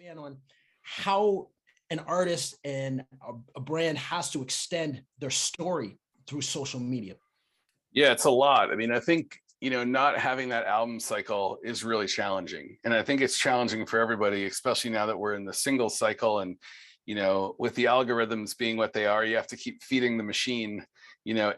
expand on how an artist and a brand has to extend their story through social media? Yeah, it's a lot. I mean, I think, not having that album cycle is really challenging. And I think it's challenging for everybody, especially now that we're in the single cycle. And, with the algorithms being what they are, you have to keep feeding the machine,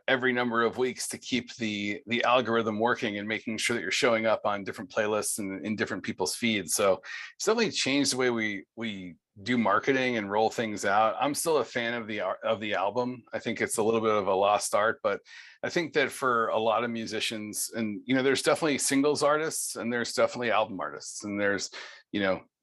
every number of weeks to keep the algorithm working and making sure that you're showing up on different playlists and in different people's feeds. So it's definitely changed the way we do marketing and roll things out. I'm still a fan of the album. I think it's a little bit of a lost art, but I think that for a lot of musicians, and there's definitely singles artists and there's definitely album artists, and there's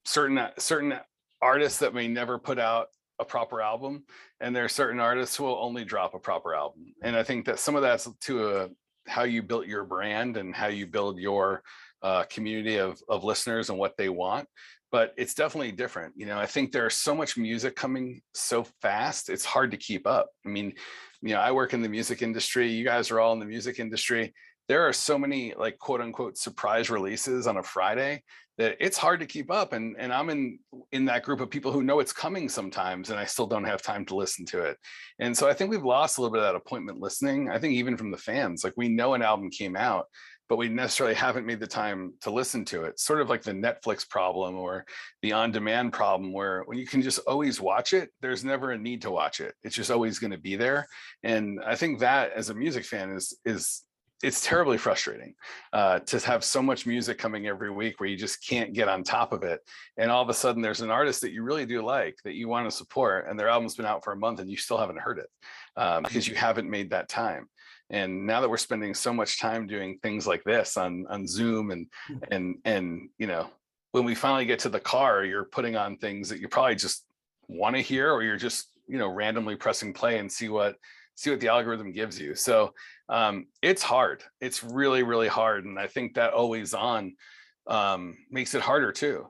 certain artists that may never put out a proper album, and there are certain artists who will only drop a proper album. And I think that some of that's to how you built your brand and how you build your community of listeners and what they want. But it's definitely different. I think there's so much music coming so fast, it's hard to keep up. I mean, I work in the music industry. You guys are all in the music industry. There are so many like quote unquote surprise releases on a Friday that it's hard to keep up. And I'm in that group of people who know it's coming sometimes, and I still don't have time to listen to it. And so I think we've lost a little bit of that appointment listening. I think even from the fans, like we know an album came out, but we necessarily haven't made the time to listen to it. Sort of like the Netflix problem or the on-demand problem, where when you can just always watch it, there's never a need to watch it. It's just always going to be there. And I think that as a music fan is it's terribly frustrating to have so much music coming every week where you just can't get on top of it. And all of a sudden there's an artist that you really do like, that you want to support, and their album's been out for a month and you still haven't heard it because you haven't made that time. And now that we're spending so much time doing things like this on Zoom and when we finally get to the car, you're putting on things that you probably just want to hear, or you're just, randomly pressing play and see what the algorithm gives you. So it's hard. It's really, really hard. And I think that always on makes it harder too,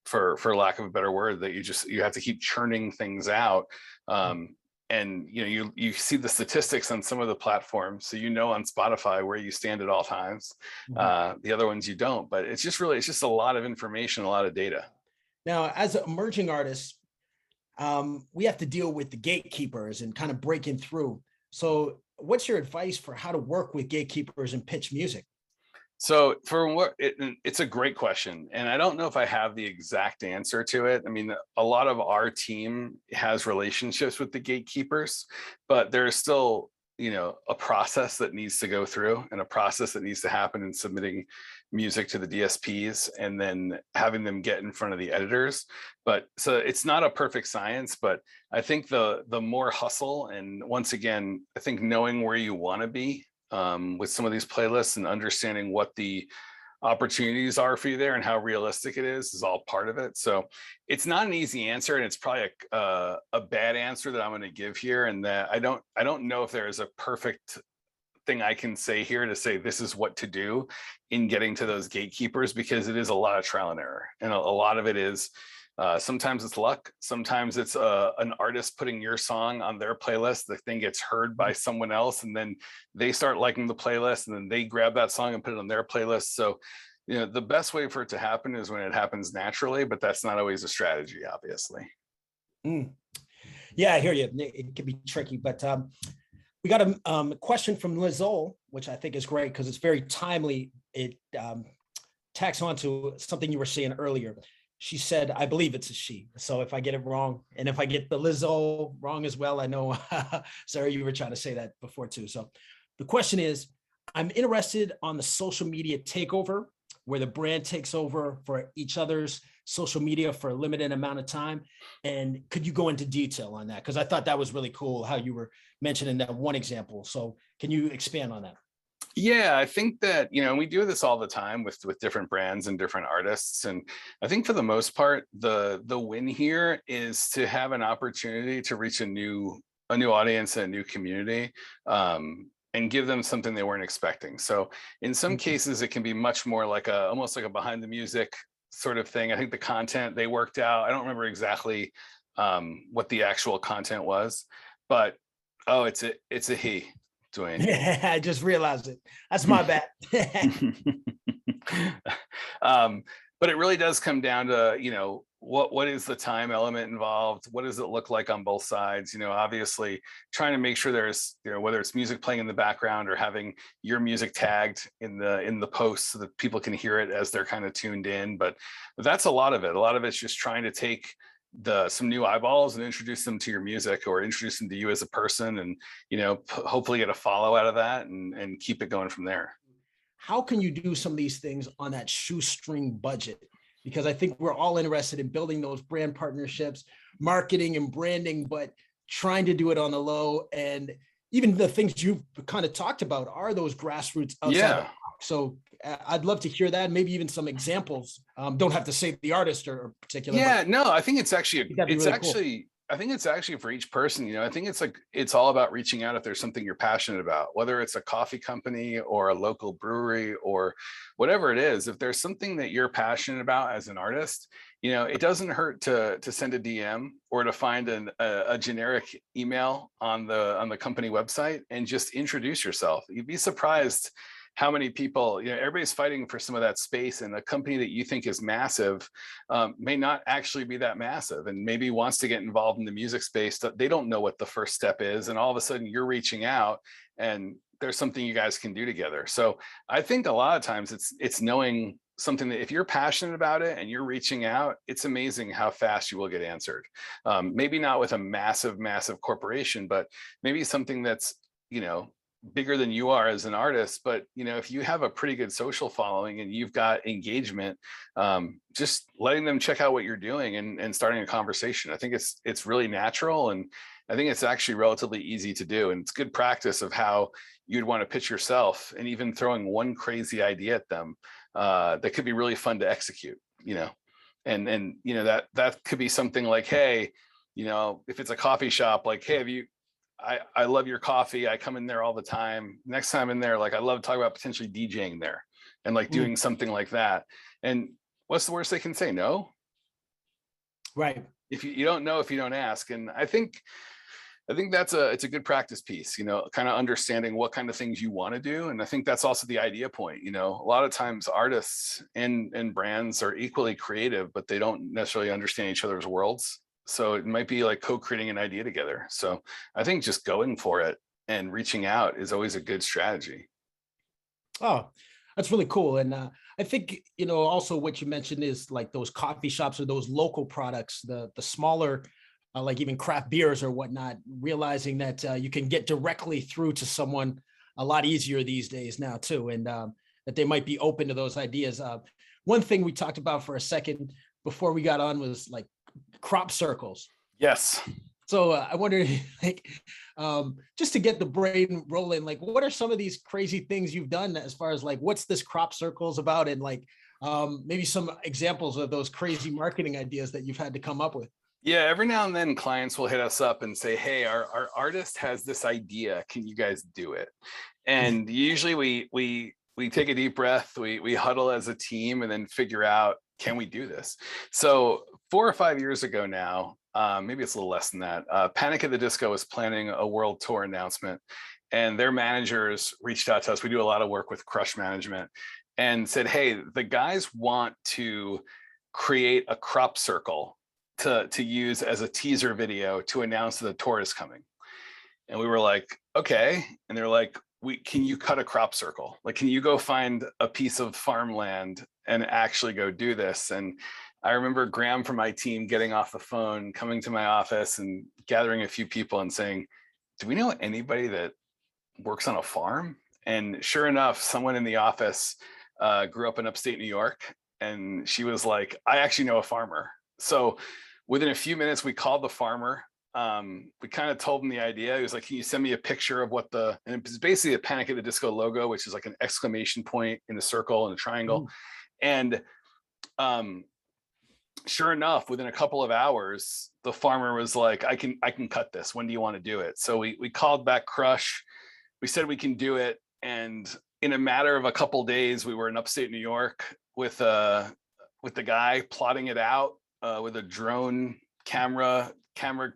for lack of a better word, that you have to keep churning things out. And you see the statistics on some of the platforms, so on Spotify where you stand at all times. The other ones you don't, but it's just a lot of information, a lot of data. Now, as emerging artists, we have to deal with the gatekeepers and kind of breaking through. So what's your advice for how to work with gatekeepers and pitch music? So it's a great question. And I don't know if I have the exact answer to it. I mean, a lot of our team has relationships with the gatekeepers, but there's still, a process that needs to go through, and a process that needs to happen in submitting music to the DSPs and then having them get in front of the editors. But so it's not a perfect science, but I think the more hustle, and once again, I think knowing where you want to be with some of these playlists and understanding what the opportunities are for you there and how realistic it is all part of it. So it's not an easy answer, and it's probably a bad answer that I'm going to give here, and that I don't know if there is a perfect thing I can say here to say this is what to do in getting to those gatekeepers, because it is a lot of trial and error, and a lot of it is sometimes it's luck, sometimes it's an artist putting your song on their playlist, the thing gets heard by someone else, and then they start liking the playlist, and then they grab that song and put it on their playlist. So the best way for it to happen is when it happens naturally, but that's not always a strategy, obviously. Yeah, I hear you. It can be tricky, but we got a question from Lizol, which I think is great because it's very timely. It tacks on to something you were saying earlier. She said, I believe it's a she. So if I get it wrong, and if I get the Lizzo wrong as well, I know, Sarah, you were trying to say that before too. So the question is, I'm interested on the social media takeover, where the brand takes over for each other's social media for a limited amount of time. And could you go into detail on that? Because I thought that was really cool how you were mentioning that one example. So can you expand on that? Yeah, I think that, we do this all the time with different brands and different artists. And I think for the most part, the win here is to have an opportunity to reach a new audience and a new community, and give them something they weren't expecting. So in some cases, it can be much more like almost like a behind the music sort of thing. I think the content they worked out, I don't remember exactly what the actual content was, but it's a he. Dwayne. Yeah, I just realized it. That's my bad. but it really does come down to, what is the time element involved? What does it look like on both sides? Obviously trying to make sure there's, whether it's music playing in the background or having your music tagged in the post so that people can hear it as they're kind of tuned in. But that's a lot of it. A lot of it's just trying to take some new eyeballs and introduce them to your music, or introduce them to you as a person, and hopefully get a follow out of that, and keep it going from there. How can you do some of these things on that shoestring budget? Because I think we're all interested in building those brand partnerships, marketing and branding, but trying to do it on the low. And even the things you've kind of talked about are those grassroots outside. Yeah. So I'd love to hear that, maybe even some examples. Don't have to say the artist or particular. Yeah, no, I think it's actually, cool. I think it's actually for each person, I think it's all about reaching out if there's something you're passionate about, whether it's a coffee company or a local brewery or whatever it is. If there's something that you're passionate about as an artist, it doesn't hurt to send a DM or to find a generic email on the company website and just introduce yourself. You'd be surprised how many people, everybody's fighting for some of that space, and a company that you think is massive may not actually be that massive, and maybe wants to get involved in the music space. They don't know what the first step is, and all of a sudden you're reaching out and there's something you guys can do together. So I think a lot of times it's knowing something that if you're passionate about it and you're reaching out, it's amazing how fast you will get answered. Maybe not with a massive corporation, but maybe something that's, bigger than you are as an artist. But if you have a pretty good social following and you've got engagement, just letting them check out what you're doing and starting a conversation, I think it's really natural, and I think it's actually relatively easy to do, and it's good practice of how you'd want to pitch yourself, and even throwing one crazy idea at them that could be really fun to execute. And that could be something like, hey, if it's a coffee shop, like, hey, I love your coffee. I come in there all the time. Next time in there, like, I love to talk about potentially DJing there and like doing something like that. And what's the worst they can say? No. Right. If you don't know, if you don't ask. And I think it's a good practice piece, kind of understanding what kind of things you want to do. And I think that's also the idea point. A lot of times artists and brands are equally creative, but they don't necessarily understand each other's worlds. So it might be like co-creating an idea together. So I think just going for it and reaching out is always a good strategy. Oh, that's really cool. And I think, also what you mentioned is like those coffee shops or those local products, the smaller, like even craft beers or whatnot, realizing that you can get directly through to someone a lot easier these days now too. And that they might be open to those ideas. One thing we talked about for a second before we got on was like crop circles. Yes. So I wonder, like, just to get the brain rolling, like, what are some of these crazy things you've done as far as like, what's this crop circles about? And like, maybe some examples of those crazy marketing ideas that you've had to come up with. Yeah, every now and then clients will hit us up and say, hey, our artist has this idea. Can you guys do it? And usually we take a deep breath, we huddle as a team, and then figure out, can we do this? So 4 or 5 years ago now, maybe it's a little less than that, Panic at the Disco was planning a world tour announcement, and their managers reached out to us. We do a lot of work with Crush Management, and said, hey, the guys want to create a crop circle to use as a teaser video to announce that the tour is coming. And we were like, okay. And they're like, can you cut a crop circle? Like, can you go find a piece of farmland and actually go do this? And I remember Graham from my team getting off the phone, coming to my office and gathering a few people and saying, do we know anybody that works on a farm? And sure enough, someone in the office grew up in upstate New York. And she was like, I actually know a farmer. So within a few minutes, we called the farmer. We kind of told him the idea. He was like, can you send me a picture of and it was basically a Panic at the Disco logo, which is like an exclamation point in a circle and a triangle. And sure enough, within a couple of hours, the farmer was like, I can cut this. When do you want to do it? So we called back Crush. We said we can do it. And in a matter of a couple of days, we were in upstate New York with the guy plotting it out with a drone camera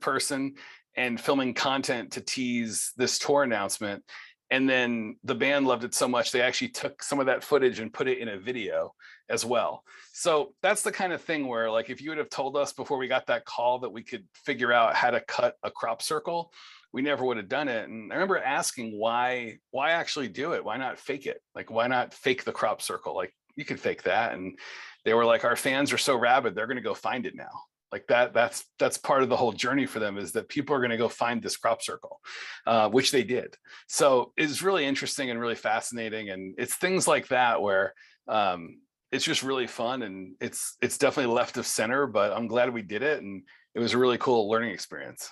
person and filming content to tease this tour announcement. And then the band loved it so much, they actually took some of that footage and put it in a video as well. So that's the kind of thing where, like, if you would have told us before we got that call that we could figure out how to cut a crop circle, we never would have done it. And I remember asking why actually do it? Why not fake it? Like, why not fake the crop circle? Like, you could fake that. And they were like, our fans are so rabid, they're going to go find it now. Like that's part of the whole journey for them, is that people are going to go find this crop circle, which they did. So it's really interesting and really fascinating. And it's things like that where it's just really fun, and it's definitely left of center, but I'm glad we did it. And it was a really cool learning experience.